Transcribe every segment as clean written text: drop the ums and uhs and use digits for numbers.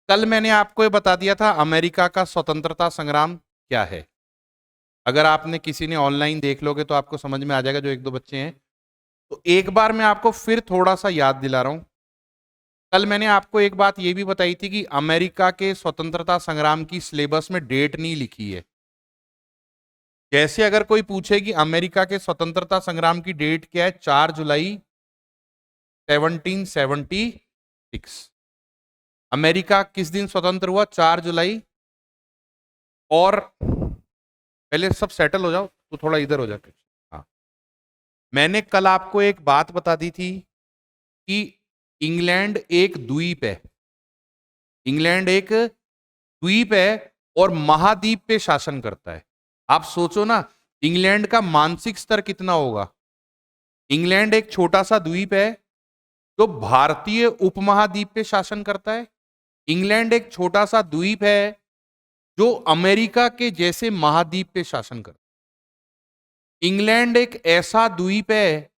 कल मैंने आपको ये बता दिया था अमेरिका का स्वतंत्रता संग्राम क्या है। अगर आपने किसी ने ऑनलाइन देख लोगे तो आपको समझ में आ जाएगा, जो एक दो बच्चे हैं। तो एक बार मैं आपको फिर थोड़ा सा याद दिला रहा हूं। कल मैंने आपको एक बात ये भी बताई थी कि अमेरिका के स्वतंत्रता संग्राम की सिलेबस में डेट नहीं लिखी है। जैसे अगर कोई पूछे कि अमेरिका के स्वतंत्रता संग्राम की डेट क्या है, 4 जुलाई 1776। अमेरिका किस दिन स्वतंत्र हुआ? 4 जुलाई। और पहले सब सेटल हो जाओ तो थोड़ा इधर हो जाके। हाँ, मैंने कल आपको एक बात बता दी थी कि इंग्लैंड एक द्वीप है। इंग्लैंड एक द्वीप है और महाद्वीप पे शासन करता है। आप सोचो ना, इंग्लैंड का मानसिक स्तर कितना होगा। इंग्लैंड एक छोटा सा द्वीप है जो भारतीय उपमहाद्वीप पे शासन करता है। इंग्लैंड एक छोटा सा द्वीप है जो अमेरिका के जैसे महाद्वीप पे शासन करता है। इंग्लैंड एक ऐसा द्वीप है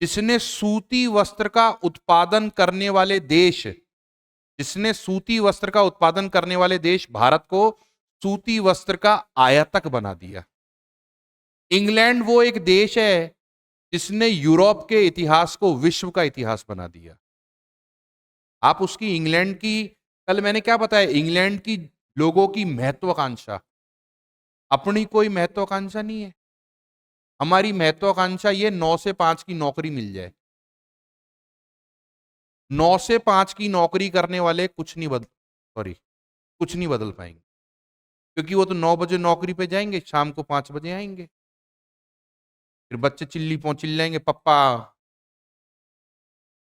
जिसने सूती वस्त्र का उत्पादन करने वाले देश जिसने सूती वस्त्र का उत्पादन करने वाले देश भारत को सूती वस्त्र का आयातक बना दिया। इंग्लैंड वो एक देश है जिसने यूरोप के इतिहास को विश्व का इतिहास बना दिया। आप उसकी इंग्लैंड की, कल मैंने क्या बताया, इंग्लैंड की लोगों की महत्वाकांक्षा। अपनी कोई महत्वाकांक्षा नहीं है। हमारी महत्वाकांक्षा ये 9 से 5 की नौकरी मिल जाए। 9 से 5 की नौकरी करने वाले कुछ नहीं बदल पाएंगे, क्योंकि वो तो 9 बजे नौकरी पे जाएंगे, शाम को 5 बजे आएंगे। फिर बच्चे चिल्लाएंगे पप्पा।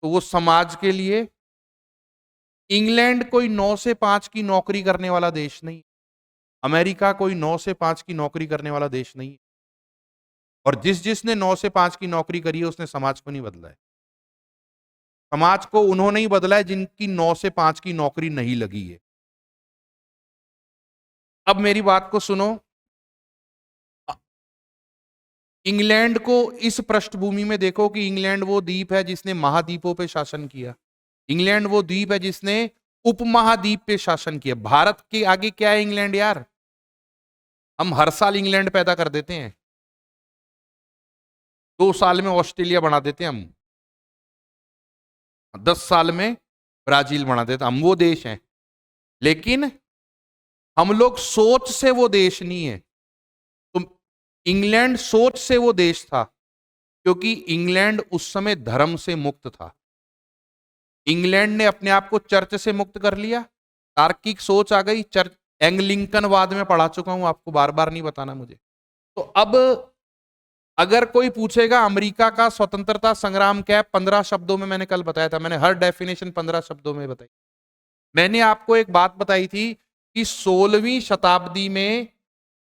तो वो समाज के लिए इंग्लैंड कोई 9 से 5 की नौकरी करने वाला देश नहीं। अमेरिका कोई 9 से 5 की नौकरी करने वाला देश नहीं। और जिसने 9 से 5 की नौकरी करी है उसने समाज को नहीं बदला है। समाज को उन्होंने ही बदला है जिनकी 9 से 5 की नौकरी नहीं लगी है। अब मेरी बात को सुनो। इंग्लैंड को इस पृष्ठभूमि में देखो कि इंग्लैंड वो द्वीप है जिसने महाद्वीपों पे शासन किया। इंग्लैंड वो द्वीप है जिसने उपमहाद्वीप पे शासन किया। भारत के आगे क्या है इंग्लैंड यार? हम हर साल इंग्लैंड पैदा कर देते हैं। 2 साल में ऑस्ट्रेलिया बना देते हैं हम। 10 साल में ब्राजील बना देते हैं। हम वो देश हैं, लेकिन हम लोग सोच से वो देश नहीं है। तो इंग्लैंड सोच से वो देश था, क्योंकि इंग्लैंड उस समय धर्म से मुक्त था। इंग्लैंड ने अपने आप को चर्च से मुक्त कर लिया। तार्किक सोच आ गई। चर्च एंग्लिकनवाद में पढ़ा चुका हूं, आपको बार बार नहीं बताना मुझे। तो अब अगर कोई पूछेगा अमेरिका का स्वतंत्रता संग्राम क्या है, 15 शब्दों में मैंने कल बताया था। मैंने हर डेफिनेशन 15 शब्दों में बताई। मैंने आपको एक बात बताई थी कि 16वीं शताब्दी में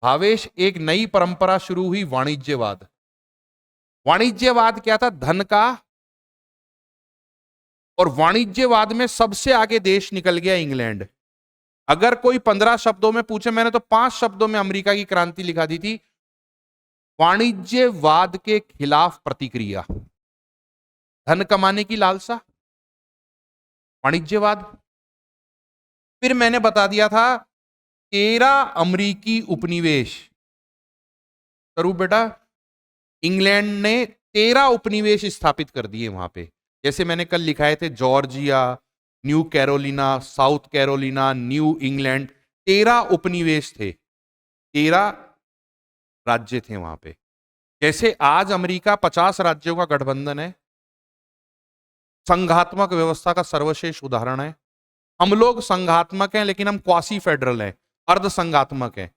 भावेश एक नई परंपरा शुरू हुई, वाणिज्यवाद। वाणिज्यवाद क्या था? धन का। और वाणिज्यवाद में सबसे आगे देश निकल गया इंग्लैंड। अगर कोई 15 शब्दों में पूछे, मैंने तो 5 शब्दों में अमेरिका की क्रांति लिखा दी थी। वाणिज्यवाद के खिलाफ प्रतिक्रिया, धन कमाने की लालसा, वाणिज्यवाद। फिर मैंने बता दिया था 13 अमेरिकी उपनिवेश। करूं बेटा, इंग्लैंड ने 13 उपनिवेश स्थापित कर दिए वहां पे। जैसे मैंने कल लिखाए थे, Georgia, new Carolina, south Carolina, new England. 13 उपनिवेश थे, 13 राज्य थे वहां पे। जैसे आज अमेरिका 50 राज्यों का गठबंधन है, संघात्मक व्यवस्था का सर्वश्रेष्ठ उदाहरण है। हम लोग संघात्मक हैं, लेकिन हम क्वासी फेडरल हैं, अर्ध संघात्मक हैं।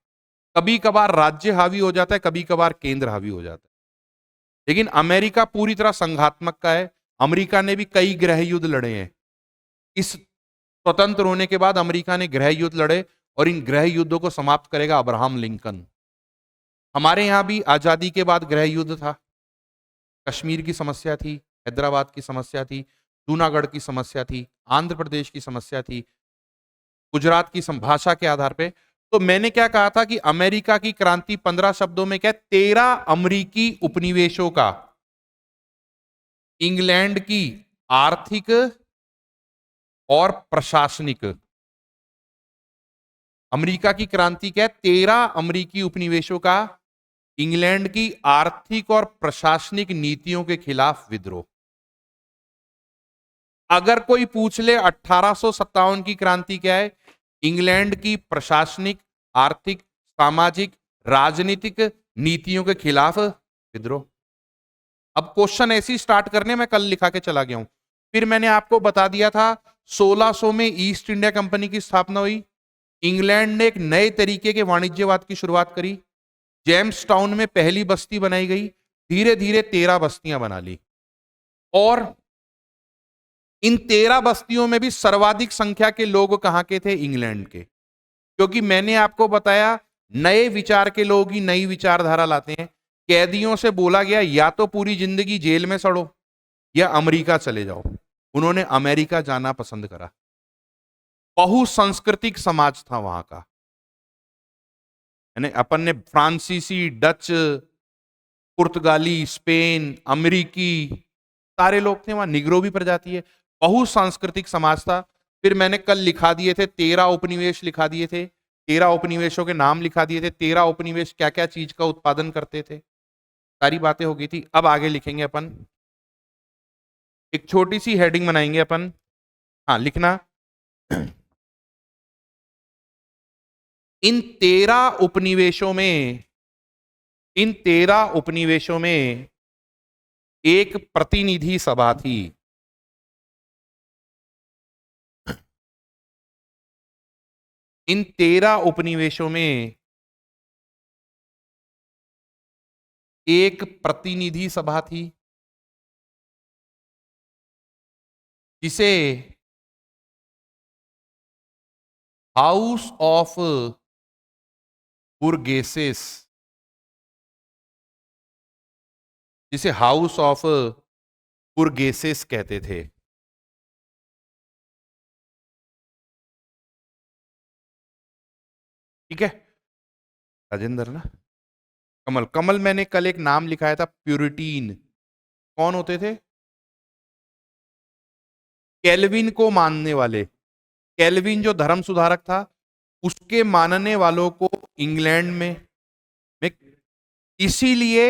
कभी कभार राज्य हावी हो जाता है, कभी कभार केंद्र हावी हो जाता है। लेकिन अमेरिका पूरी तरह संघात्मक का है। अमेरिका ने भी कई गृह युद्ध लड़े हैं। इस स्वतंत्र होने के बाद अमेरिका ने गृह युद्ध लड़े, और इन गृह युद्धों को समाप्त करेगा अब्राहम लिंकन। हमारे यहां भी आजादी के बाद गृह युद्ध था। कश्मीर की समस्या थी, हैदराबाद की समस्या थी, जूनागढ़ की समस्या थी, आंध्र प्रदेश की समस्या थी, गुजरात की भाषा के आधार पे। तो मैंने क्या कहा था कि अमेरिका की क्रांति 15 शब्दों में क्या? 13 अमेरिकी उपनिवेशों का इंग्लैंड की आर्थिक और प्रशासनिक अमेरिका की क्रांति क्या है? 13 अमेरिकी उपनिवेशों का इंग्लैंड की आर्थिक और प्रशासनिक नीतियों के खिलाफ विद्रोह। अगर कोई पूछ ले 1857 की क्रांति क्या है? इंग्लैंड की प्रशासनिक, आर्थिक, सामाजिक, राजनीतिक नीतियों के खिलाफ विद्रोह। अब क्वेश्चन ऐसे ही स्टार्ट करने, मैं कल लिखा के चला गया हूं। फिर मैंने आपको बता दिया था 1600 में ईस्ट इंडिया कंपनी की स्थापना हुई। इंग्लैंड ने एक नए तरीके के वाणिज्यवाद की शुरुआत करी। जेम्स टाउन में पहली बस्ती बनाई गई, धीरे धीरे 13 बस्तियां बना ली, और इन 13 बस्तियों में भी सर्वाधिक संख्या के लोग कहां के थे? इंग्लैंड के। क्योंकि मैंने आपको बताया नए विचार के लोग ही नई विचारधारा लाते हैं। कैदियों से बोला गया या तो पूरी जिंदगी जेल में सड़ो या अमेरिका चले जाओ। उन्होंने अमेरिका जाना पसंद करा। बहुसांस्कृतिक समाज था वहां का, यानी अपन ने फ्रांसीसी, डच, पुर्तगाली, स्पेन, अमेरिकी, सारे लोग थे वहां। निग्रो भी प्रजाति है। बहुसांस्कृतिक समाज था। फिर मैंने कल लिखा दिए थे 13 उपनिवेश लिखा दिए थे, 13 उपनिवेशों के नाम लिखा दिए थे, 13 उपनिवेश क्या क्या चीज का उत्पादन करते थे, सारी बातें हो गई थी। अब आगे लिखेंगे अपन, एक छोटी सी हेडिंग बनाएंगे अपन। हाँ, लिखना इन 13 उपनिवेशों में, इन 13 उपनिवेशों में एक प्रतिनिधि सभा थी। इन 13 उपनिवेशों में एक प्रतिनिधि सभा थी, जिसे हाउस ऑफ बुर्गेसेस, जिसे हाउस ऑफ बुर्गेसेस कहते थे। ठीक है राजेंद्र ना? कमल, कमल मैंने कल एक नाम लिखाया था, प्यूरिटीन। कौन होते थे? कैल्विन को मानने वाले। कैल्विन जो धर्म सुधारक था, उसके मानने वालों को इंग्लैंड में इसीलिए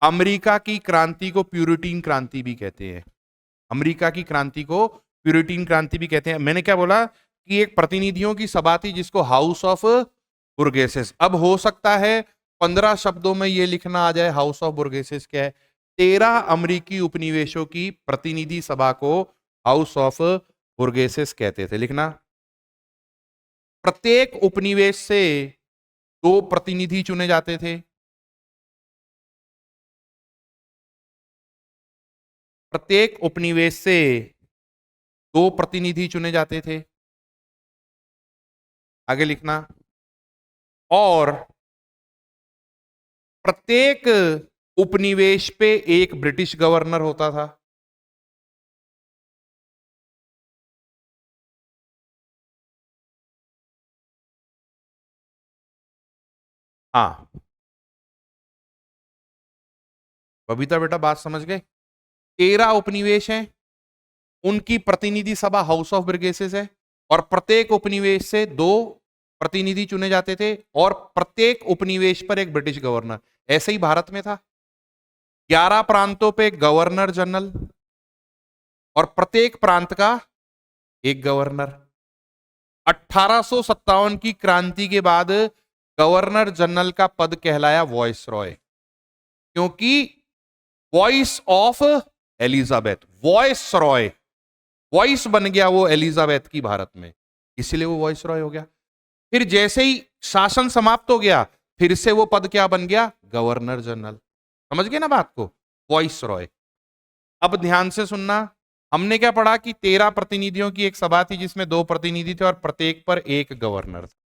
अमेरिका की क्रांति को प्यूरिटीन क्रांति भी कहते हैं। अमेरिका की क्रांति को प्यूरिटीन क्रांति भी कहते हैं। मैंने क्या बोला कि एक प्रतिनिधियों की सभा थी जिसको हाउस ऑफ बुर्गेसेस। अब हो सकता है 15 शब्दों में यह लिखना आ जाए हाउस ऑफ बुर्गेसेस क्या है। 13 अमेरिकी उपनिवेशों की प्रतिनिधि सभा को हाउस ऑफ बुर्गेसेस कहते थे। लिखना, प्रत्येक उपनिवेश से 2 प्रतिनिधि चुने जाते थे। प्रत्येक उपनिवेश से 2 प्रतिनिधि चुने जाते थे। आगे लिखना, और प्रत्येक उपनिवेश पे एक ब्रिटिश गवर्नर होता था। हाँ बबीता बेटा, बात समझ गए? 13 उपनिवेश हैं, उनकी प्रतिनिधि सभा हाउस ऑफ बुर्गेसेस है, और प्रत्येक उपनिवेश से 2 प्रतिनिधि चुने जाते थे, और प्रत्येक उपनिवेश पर एक ब्रिटिश गवर्नर। ऐसे ही भारत में था, 11 प्रांतों पे गवर्नर जनरल, और प्रत्येक प्रांत का एक गवर्नर। 1857 की क्रांति के बाद गवर्नर जनरल का पद कहलाया वॉइस रॉय, क्योंकि voice of Elizabeth, voice Roy, voice बन गया वो एलिजाबेथ की भारत में, इसीलिए वो वॉइस रॉय हो गया। फिर जैसे ही शासन समाप्त हो गया, फिर से वो पद क्या बन गया? Governor general. समझ गए ना बात को? वॉइस रॉय। अब ध्यान से सुनना, हमने क्या पढ़ा कि 13 प्रतिनिधियों की एक सभा थी जिसमें 2 प्रतिनिधि थे और प्रत्येक पर एक गवर्नर था।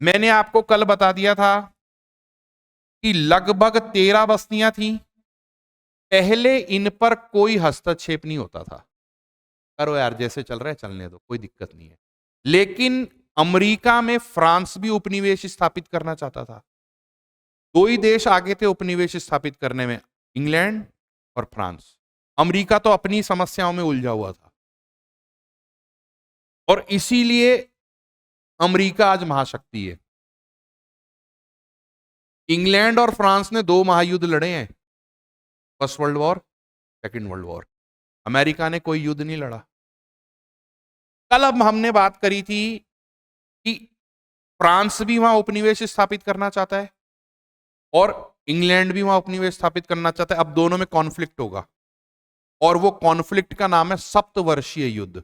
मैंने आपको कल बता दिया था कि लगभग 13 बस्तियां थी। पहले इन पर कोई हस्तक्षेप नहीं होता था, करो यार जैसे चल रहा है चलने दो, कोई दिक्कत नहीं है। लेकिन अमेरिका में फ्रांस भी उपनिवेश स्थापित करना चाहता था। 2 ही देश आगे थे उपनिवेश स्थापित करने में, इंग्लैंड और फ्रांस। अमेरिका तो अपनी समस्याओं में उलझा हुआ था, और इसीलिए अमेरिका आज महाशक्ति है। इंग्लैंड और फ्रांस ने 2 महायुद्ध लड़े हैं, first world war, second world war. America ने कोई युद्ध नहीं लड़ा। कल अब हमने बात करी थी कि फ्रांस भी वहां उपनिवेश स्थापित करना चाहता है और इंग्लैंड भी वहां उपनिवेश स्थापित करना चाहता है। अब दोनों में कॉन्फ्लिक्ट होगा और वो कॉन्फ्लिक्ट का नाम है सप्तवर्षीय युद्ध।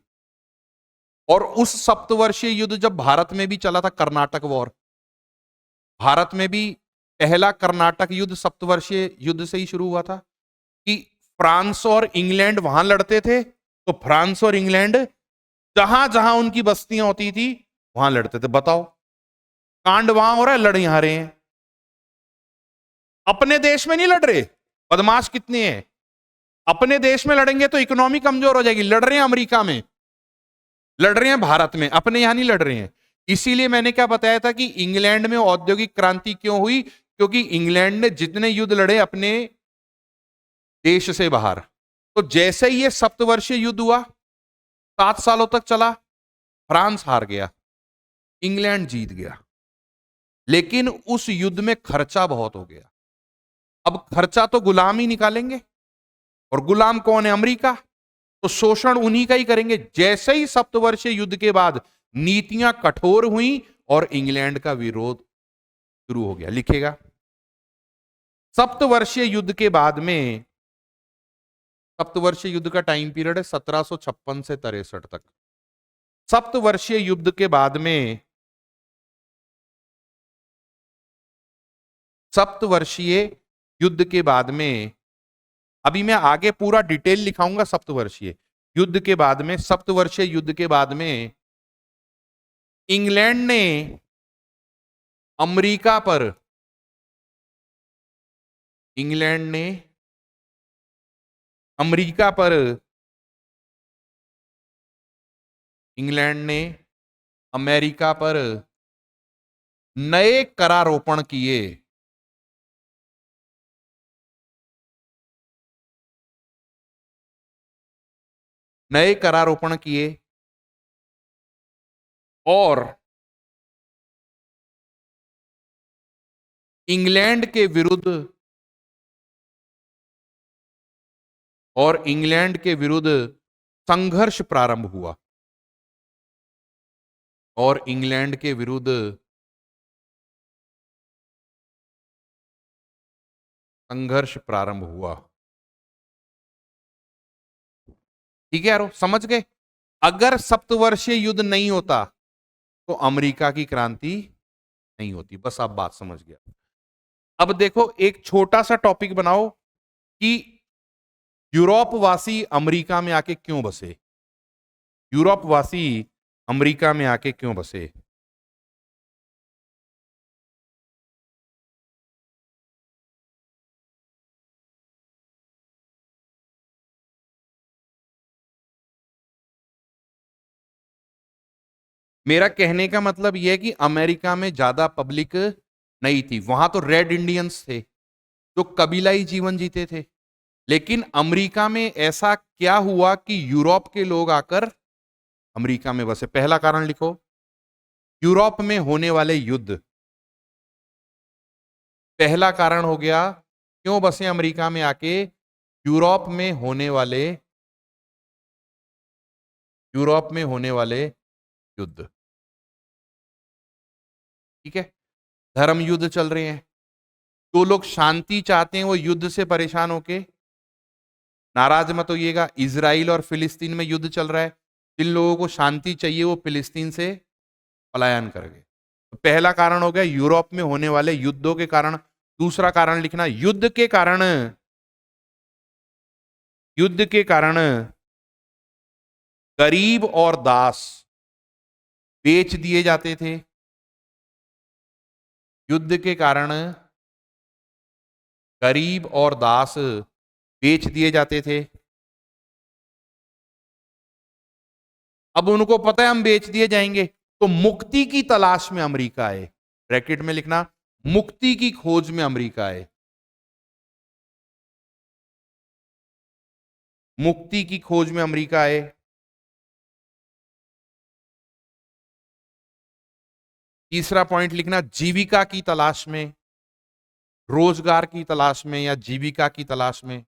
और उस सप्तवर्षीय युद्ध जब भारत में भी चला था, कर्नाटक वॉर, भारत में भी पहला कर्नाटक युद्ध सप्तवर्षीय युद्ध से ही शुरू हुआ था कि फ्रांस और इंग्लैंड वहां लड़ते थे। तो फ्रांस और इंग्लैंड जहां जहां उनकी बस्तियां होती थी वहां लड़ते थे। बताओ, कांड वहां हो रहा है, लड़ यहां रहे हैं। अपने देश में नहीं लड़ रहे, बदमाश कितने हैं। अपने देश में लड़ेंगे तो इकोनॉमी कमजोर हो जाएगी। लड़ रहे हैं अमेरिका में, लड़ रहे हैं भारत में, अपने यहां नहीं लड़ रहे हैं। इसीलिए मैंने क्या बताया था कि इंग्लैंड में औद्योगिक क्रांति क्यों हुई, क्योंकि इंग्लैंड ने जितने युद्ध लड़े अपने देश से बाहर। तो जैसे ही ये सप्तवर्षीय युद्ध हुआ, 7 सालों तक चला, फ्रांस हार गया, इंग्लैंड जीत गया। लेकिन उस युद्ध में खर्चा बहुत हो गया। अब खर्चा तो गुलाम ही निकालेंगे, और गुलाम कौन है? अमेरिका। तो शोषण उन्हीं का ही करेंगे। जैसे ही सप्तवर्षीय युद्ध के बाद नीतियां कठोर हुई और इंग्लैंड का विरोध शुरू हो गया। लिखेगा, सप्तवर्षीय युद्ध के बाद में, सप्तवर्षीय युद्ध का टाइम पीरियड है 1756 से 63 तक। सप्तवर्षीय युद्ध के बाद में, सप्तवर्षीय युद्ध के बाद में, अभी मैं आगे पूरा डिटेल लिखाऊंगा। सप्तवर्षीय युद्ध के बाद में, सप्तवर्षीय युद्ध के बाद में इंग्लैंड ने अमेरिका पर, इंग्लैंड ने अमेरिका पर, इंग्लैंड ने अमेरिका पर नए करारोपण किए। नए करारोपण किए और इंग्लैंड के विरुद्ध, और इंग्लैंड के विरुद्ध संघर्ष प्रारंभ हुआ, और इंग्लैंड के विरुद्ध संघर्ष प्रारंभ हुआ। ठीक है यारो, समझ गए? अगर सप्तवर्षीय युद्ध नहीं होता तो अमेरिका की क्रांति नहीं होती। बस आप बात समझ गया। अब देखो, एक छोटा सा टॉपिक बनाओ कि यूरोप वासी अमेरिका में आके क्यों बसे। यूरोप वासी अमेरिका में आके क्यों बसे? मेरा कहने का मतलब यह है कि अमेरिका में ज्यादा पब्लिक नहीं थी। वहां तो रेड इंडियंस थे जो कबीलाई जीवन जीते थे। लेकिन अमेरिका में ऐसा क्या हुआ कि यूरोप के लोग आकर अमेरिका में बसे? पहला कारण लिखो, यूरोप में होने वाले युद्ध। पहला कारण हो गया क्यों बसे अमेरिका में आके, यूरोप में होने वाले, यूरोप में होने वाले युद्ध। ठीक है, धर्म युद्ध चल रहे हैं। जो लोग शांति चाहते हैं वो युद्ध से परेशान होके, नाराज मत होइएगा, इजराइल और फिलिस्तीन में युद्ध चल रहा है। जिन लोगों को शांति चाहिए वो फिलिस्तीन से पलायन कर गए। तो पहला कारण हो गया यूरोप में होने वाले युद्धों के कारण। दूसरा कारण लिखना, युद्ध के कारण, युद्ध के कारण गरीब और दास बेच दिए जाते थे। युद्ध के कारण गरीब और दास बेच दिए जाते थे। अब उनको पता है हम बेच दिए जाएंगे, तो मुक्ति की तलाश में अमेरिका आए। ब्रैकेट में लिखना, मुक्ति की खोज में अमेरिका आए। मुक्ति की खोज में अमेरिका आए। तीसरा पॉइंट लिखना, जीविका की तलाश में, रोजगार की तलाश में या जीविका की तलाश में।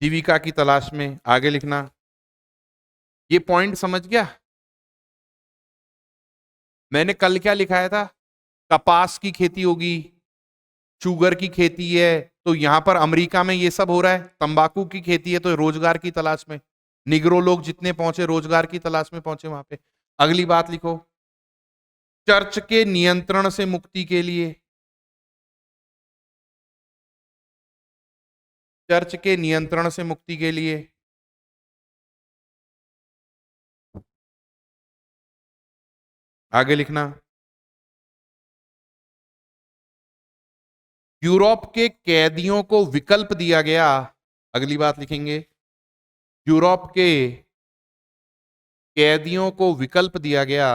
जीविका की तलाश में, आगे लिखना। ये पॉइंट समझ गया? मैंने कल क्या लिखाया था? कपास की खेती होगी, शुगर की खेती है, तो यहां पर अमेरिका में ये सब हो रहा है। तंबाकू की खेती है तो रोजगार की तलाश में, निग्रो लोग जितने पहुंचे रोजगार की तलाश में पहुंचे वहां पे। अगली बात लिखो, चर्च के नियंत्रण से मुक्ति के लिए, चर्च के नियंत्रण से मुक्ति के लिए। आगे लिखना, यूरोप के कैदियों को विकल्प दिया गया। अगली बात लिखेंगे, यूरोप के कैदियों को विकल्प दिया गया।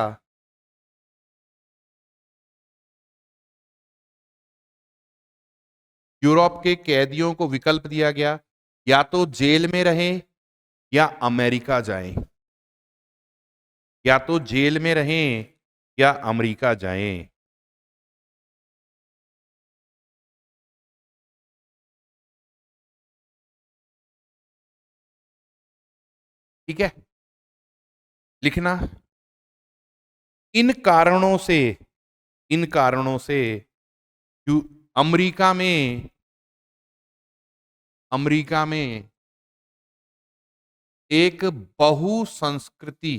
यूरोप के कैदियों को विकल्प दिया गया, या तो जेल में रहें या अमेरिका जाएं, या तो जेल में रहें या अमेरिका जाएं। ठीक है, लिखना, इन कारणों से, इन कारणों से अमेरिका में, अमेरिका में एक बहुसंस्कृति,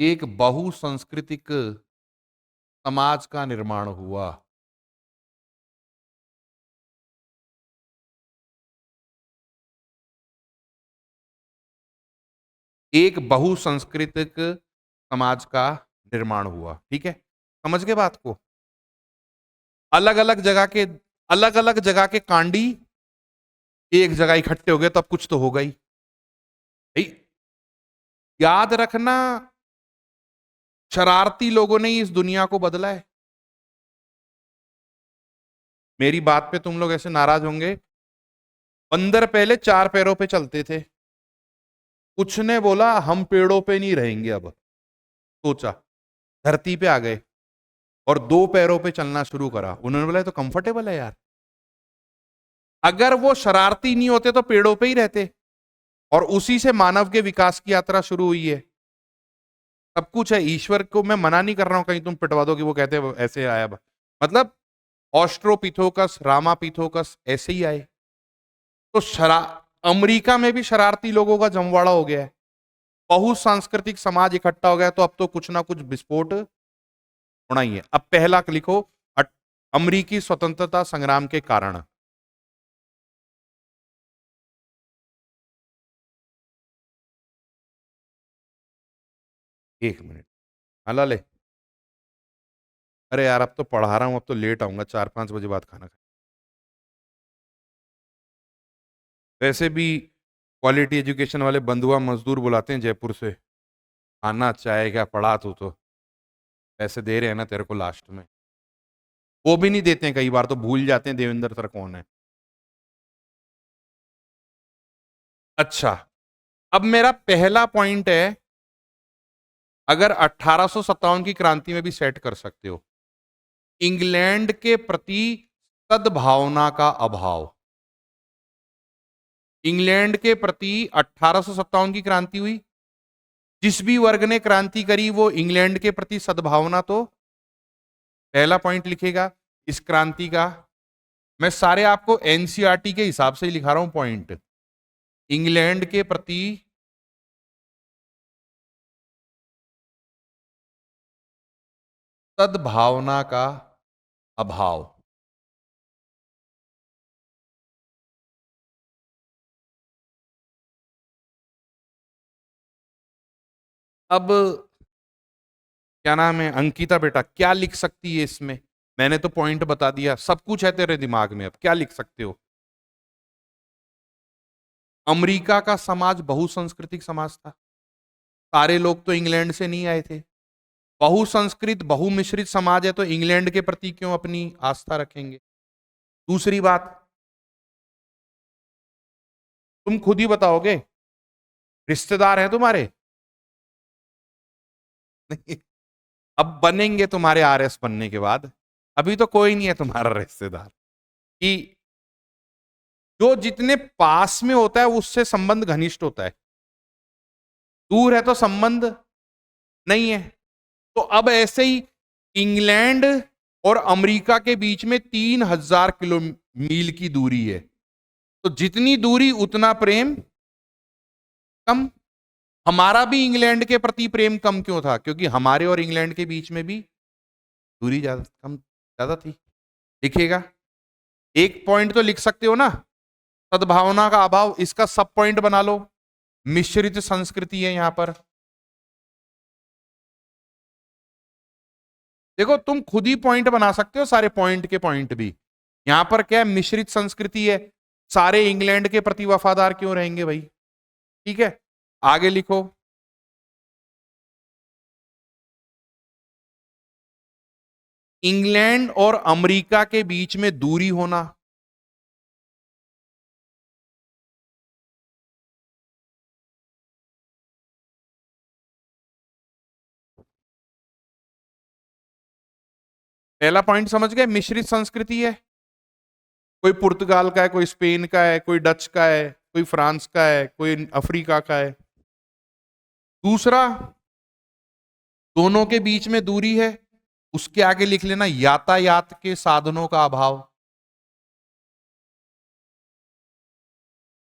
एक बहुसांस्कृतिक समाज का निर्माण हुआ। एक बहुसांस्कृतिक समाज का निर्माण हुआ। ठीक है, समझ गए बात को? अलग अलग जगह के, अलग अलग जगह के कांडी एक जगह इकट्ठे हो गए, तब कुछ तो होगा ही भाई। याद रखना, शरारती लोगों ने ही इस दुनिया को बदला है। मेरी बात पे तुम लोग ऐसे नाराज होंगे, बंदर पहले चार पैरों पे चलते थे, कुछ ने बोला हम पेड़ों पे नहीं रहेंगे, अब सोचा, धरती पे आ गए और दो पैरों पे चलना शुरू करा। उन्होंने बोला तो कंफर्टेबल है यार। अगर वो शरारती नहीं होते तो पेड़ों पे ही रहते, और उसी से मानव के विकास की यात्रा शुरू हुई है। सब कुछ है, ईश्वर को मैं मना नहीं कर रहा हूं कहीं तुम पिटवा दो कि वो कहते हैं ऐसे आया, मतलब ऑस्ट्रोपिथोकस, रामापिथोकस ऐसे ही आए। तो अमेरिका में भी शरारती लोगों का जमवाड़ा हो गया है, बहुत सांस्कृतिक समाज इकट्ठा हो गया, तो अब तो कुछ ना कुछ विस्फोट होना ही है। अब पहला लिखो, अमेरिकी स्वतंत्रता संग्राम के कारण। एक मिनट, हला ले। अरे यार अब तो पढ़ा रहा हूं, अब तो लेट आऊंगा, 4-5 बजे बाद खाना खा। वैसे भी क्वालिटी एजुकेशन वाले बंधुआ मजदूर बुलाते हैं जयपुर से, खाना चाहे क्या पढ़ा तो पैसे दे रहे हैं ना तेरे को, लास्ट में वो भी नहीं देते हैं, कई बार तो भूल जाते हैं देवेंद्र सर कौन है। अच्छा, अब मेरा पहला पॉइंट है, अगर 1857 की क्रांति में भी सेट कर सकते हो, इंग्लैंड के प्रति सद्भावना का अभाव। इंग्लैंड के प्रति 1857 की क्रांति हुई, जिस भी वर्ग ने क्रांति करी वो इंग्लैंड के प्रति सद्भावना, तो पहला पॉइंट लिखेगा इस क्रांति का। मैं सारे आपको एनसीईआरटी के हिसाब से ही लिखा रहा हूं पॉइंट। इंग्लैंड के प्रति सद्भावना का अभाव। अब क्या नाम है, अंकिता बेटा क्या लिख सकती है इसमें? मैंने तो पॉइंट बता दिया, सब कुछ है तेरे दिमाग में, अब क्या लिख सकते हो? अमेरिका का समाज बहुसंस्कृतिक समाज था, सारे लोग तो इंग्लैंड से नहीं आए थे। बहुसंस्कृत बहुमिश्रित समाज है, तो इंग्लैंड के प्रति क्यों अपनी आस्था रखेंगे? दूसरी बात, तुम खुद ही बताओगे, रिश्तेदार हैं तुम्हारे? नहीं, अब बनेंगे तुम्हारे आरएस बनने के बाद। अभी तो कोई नहीं है तुम्हारा रिश्तेदार कि जो जितने पास में होता है उससे संबंध घनिष्ठ होता है, दूर है तो संबंध नहीं है। तो अब ऐसे ही इंग्लैंड और अमेरिका के बीच में 3000 किलो मील की दूरी है, तो जितनी दूरी उतना प्रेम कम। हमारा भी इंग्लैंड के प्रति प्रेम कम क्यों था? क्योंकि हमारे और इंग्लैंड के बीच में भी दूरी ज्यादा थी। लिखिएगा, एक पॉइंट तो लिख सकते हो ना, सद्भावना का अभाव, इसका सब पॉइंट बना लो, मिश्रित संस्कृति है यहां पर। देखो तुम खुद ही पॉइंट बना सकते हो, सारे पॉइंट के पॉइंट भी। यहां पर क्या है, मिश्रित संस्कृति है, सारे इंग्लैंड के प्रति वफादार क्यों रहेंगे भाई? ठीक है, आगे लिखो। इंग्लैंड और अमेरिका के बीच में दूरी होना, पहला पॉइंट समझ गए, मिश्रित संस्कृति है, कोई पुर्तगाल का है, कोई स्पेन का है, कोई डच का है, कोई फ्रांस का है, कोई अफ्रीका का है। दूसरा, दोनों के बीच में दूरी है, उसके आगे लिख लेना यातायात के साधनों का अभाव,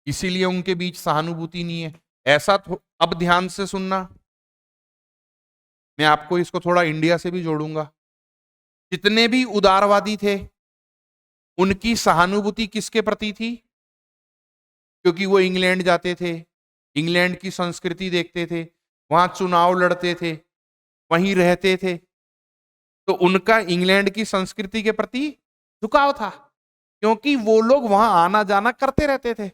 इसीलिए उनके बीच सहानुभूति नहीं है। ऐसा अब ध्यान से सुनना, मैं आपको इसको थोड़ा इंडिया से भी जोड़ूंगा। जितने भी उदारवादी थे उनकी सहानुभूति किसके प्रति थी? क्योंकि वो इंग्लैंड जाते थे, इंग्लैंड की संस्कृति देखते थे, वहां चुनाव लड़ते थे, वहीं रहते थे, तो उनका इंग्लैंड की संस्कृति के प्रति झुकाव था, क्योंकि वो लोग वहां आना जाना करते रहते थे।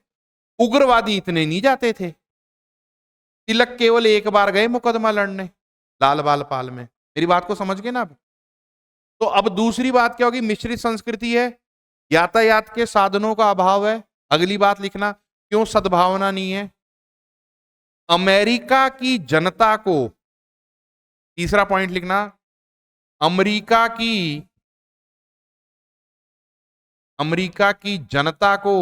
उग्रवादी इतने नहीं जाते थे। तिलक केवल एक बार गए मुकदमा लड़ने लाल बाल पाल में। मेरी बात को समझ गए ना आप? तो अब दूसरी बात क्या होगी? मिश्रित संस्कृति है, यातायात के साधनों का अभाव है। अगली बात लिखना, क्यों सद्भावना नहीं है? अमेरिका की जनता को, तीसरा पॉइंट लिखना, अमेरिका की जनता को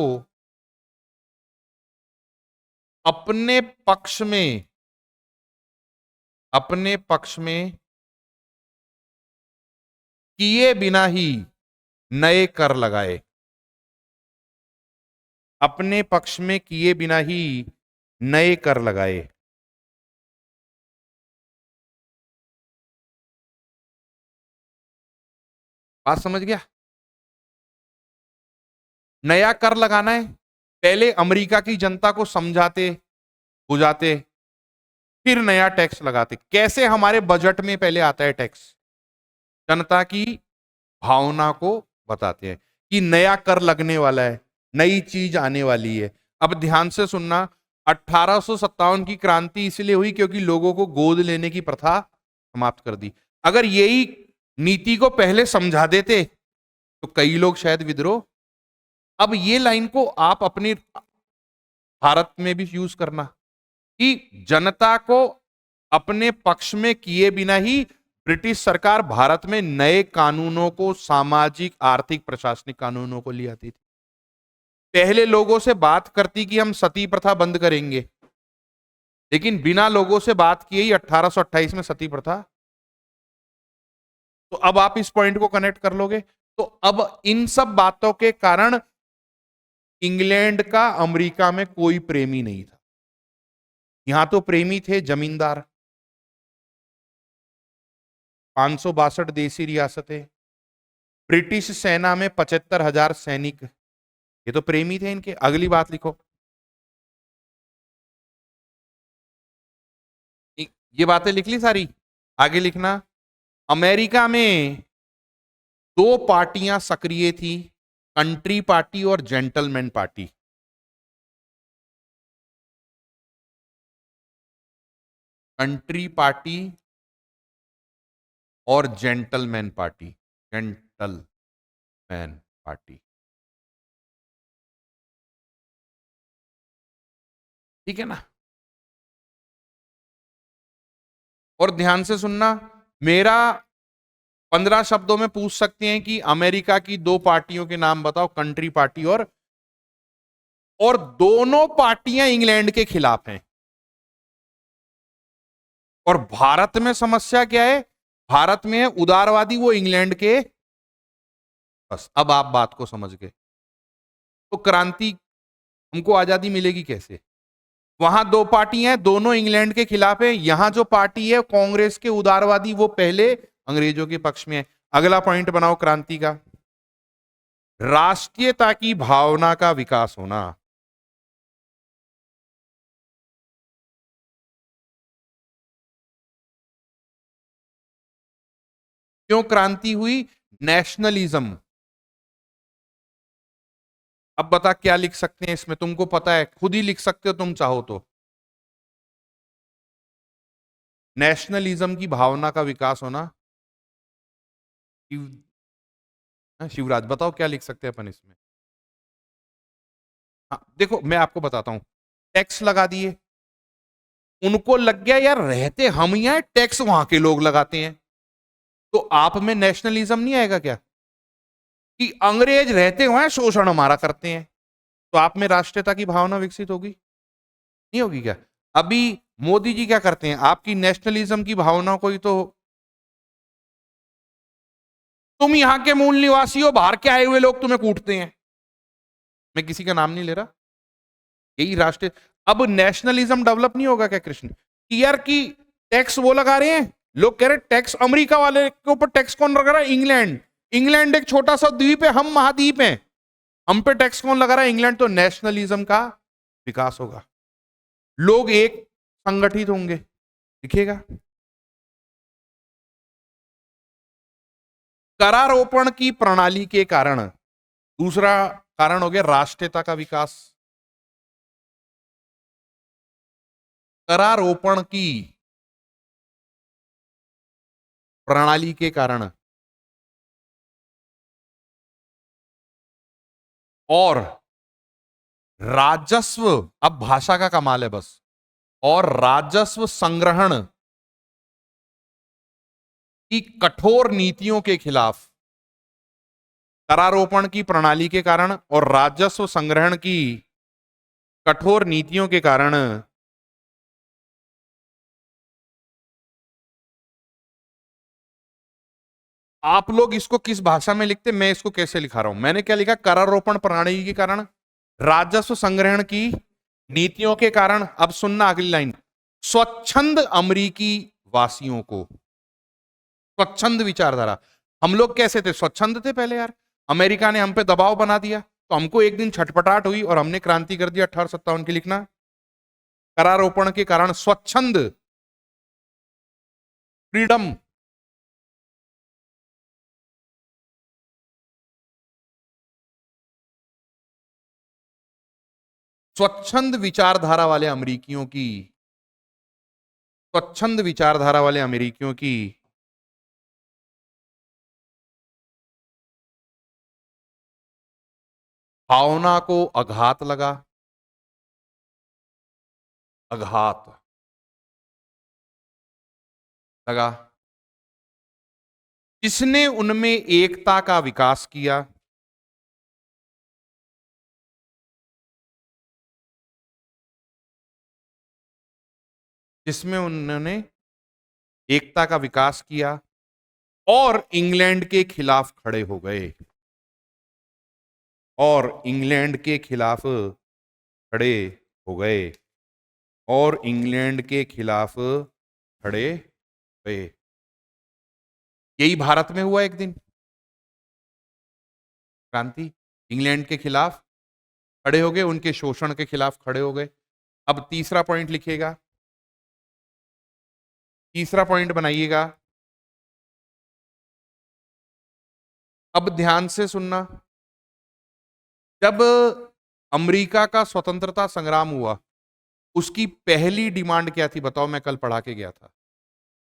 अपने पक्ष में किए बिना ही नए कर लगाए, अपने पक्ष में किए बिना ही नए कर लगाए। बात समझ गया? नया कर लगाना है, पहले अमेरिका की जनता को समझाते बुझाते, फिर नया टैक्स लगाते। कैसे? हमारे बजट में पहले आता है टैक्स, जनता की भावना को बताते हैं कि नया कर लगने वाला है, नई चीज आने वाली है। अब ध्यान से सुनना, 1857 की क्रांति इसलिए हुई क्योंकि लोगों को गोद लेने की प्रथा समाप्त कर दी। अगर यही नीति को पहले समझा देते तो कई लोग शायद विद्रोह। अब ये लाइन को आप अपने भारत में भी यूज करना कि जनता को अपने पक्ष में किए बिना ही ब्रिटिश सरकार भारत में नए कानूनों को, सामाजिक आर्थिक प्रशासनिक कानूनों को ले आती थी। पहले लोगों से बात करती कि हम सती प्रथा बंद करेंगे, लेकिन बिना लोगों से बात किए ही 1828 में सती प्रथा। तो अब आप इस पॉइंट को कनेक्ट कर लोगे। तो अब इन सब बातों के कारण इंग्लैंड का अमेरिका में कोई प्रेमी नहीं था। यहां तो प्रेमी थे जमींदार, 562 देसी रियासतें, ब्रिटिश सेना में 75,000 सैनिक, ये तो प्रेमी थे इनके। अगली बात लिखो, ये बातें लिख ली सारी, आगे लिखना। अमेरिका में दो पार्टियां सक्रिय थी, कंट्री पार्टी और जेंटलमैन पार्टी। कंट्री पार्टी और जेंटलमैन पार्टी, जेंटलमैन पार्टी। ठीक है ना। और ध्यान से सुनना, मेरा 15 शब्दों में पूछ सकते हैं कि अमेरिका की दो पार्टियों के नाम बताओ, कंट्री पार्टी, और दोनों पार्टियां इंग्लैंड के खिलाफ हैं। और भारत में समस्या क्या है? भारत में है उदारवादी, वो इंग्लैंड के। बस अब आप बात को समझ गए। तो क्रांति, हमको आजादी मिलेगी कैसे? वहां दो पार्टी हैं, दोनों इंग्लैंड के खिलाफ है। यहां जो पार्टी है कांग्रेस के उदारवादी, वो पहले अंग्रेजों के पक्ष में है। अगला पॉइंट बनाओ क्रांति का, राष्ट्रीयता की भावना का विकास होना। क्यों क्रांति हुई? नेशनलिज्म। अब बता क्या लिख सकते हैं इसमें, तुमको पता है, खुद ही लिख सकते हो तुम चाहो तो। नेशनलिज्म की भावना का विकास होना। शिवराज बताओ क्या लिख सकते हैं अपन इसमें। हाँ देखो, मैं आपको बताता हूं, टैक्स लगा दिए, उनको लग गया यार रहते हम ही हैं, टैक्स वहां के लोग लगाते हैं, तो आप में नेशनलिज्म नहीं आएगा क्या? कि अंग्रेज रहते हुए शोषण हमारा करते हैं, तो आप में राष्ट्रीयता की भावना विकसित होगी? नहीं होगी क्या? अभी मोदी जी क्या करते हैं? आपकी नेशनलिज्म की भावना को ही तो, तुम यहां के मूल निवासी हो, बाहर के आए हुए लोग तुम्हें कूटते हैं। मैं किसी का नाम नहीं ले रहा, यही राष्ट्रीय। अब नेशनलिज्म डेवलप नहीं होगा क्या कृष्ण? कि यार की टैक्स वो लगा रहे हैं, लोग कह रहे टैक्स अमेरिका वाले के ऊपर टैक्स कौन लगा रहा है? इंग्लैंड। इंग्लैंड एक छोटा सा द्वीप है, हम महाद्वीप हैं, हम पे टैक्स कौन लगा रहा है? इंग्लैंड। तो नेशनलिज्म का विकास होगा, लोग एक संगठित होंगे। दिखेगा? करारोपण की प्रणाली के कारण, दूसरा कारण हो गया राष्ट्रीयता का विकास। करारोपण की प्रणाली के कारण, और राजस्व, अब भाषा का कमाल है बस, और राजस्व संग्रहण की कठोर नीतियों के खिलाफ। करारोपण की प्रणाली के कारण और राजस्व संग्रहण की कठोर नीतियों के कारण आप लोग इसको किस भाषा में लिखते, मैं इसको कैसे लिखा रहा हूं? मैंने क्या लिखा? करारोपण प्रणाली के कारण, राजस्व संग्रहण की नीतियों के कारण। अब सुनना अगली लाइन, स्वच्छंद अमेरिकी वासियों को, स्वच्छंद विचारधारा। हम लोग कैसे थे? स्वच्छंद थे पहले यार, अमेरिका ने हम पे दबाव बना दिया, तो हमको एक दिन छटपटाहट हुई और हमने क्रांति कर दिया 1857 की। लिखना, करारोपण के कारण स्वच्छंद, फ्रीडम, स्वच्छंद विचारधारा वाले अमेरिकियों की, स्वच्छंद विचारधारा वाले अमेरिकियों की भावना को आघात लगा, आघात लगा, जिसने उनमें एकता का विकास किया, जिसमें उन्होंने एकता का विकास किया और इंग्लैंड के खिलाफ खड़े हो गए, और इंग्लैंड के खिलाफ खड़े हो गए, और इंग्लैंड के खिलाफ खड़े हुए। यही भारत में हुआ एक दिन, क्रांति, इंग्लैंड के खिलाफ खड़े हो गए, उनके शोषण के खिलाफ खड़े हो गए। अब तीसरा पॉइंट लिखिएगा, तीसरा पॉइंट बनाइएगा। अब ध्यान से सुनना, जब अमेरिका का स्वतंत्रता संग्राम हुआ, उसकी पहली डिमांड क्या थी बताओ? मैं कल पढ़ा के गया था,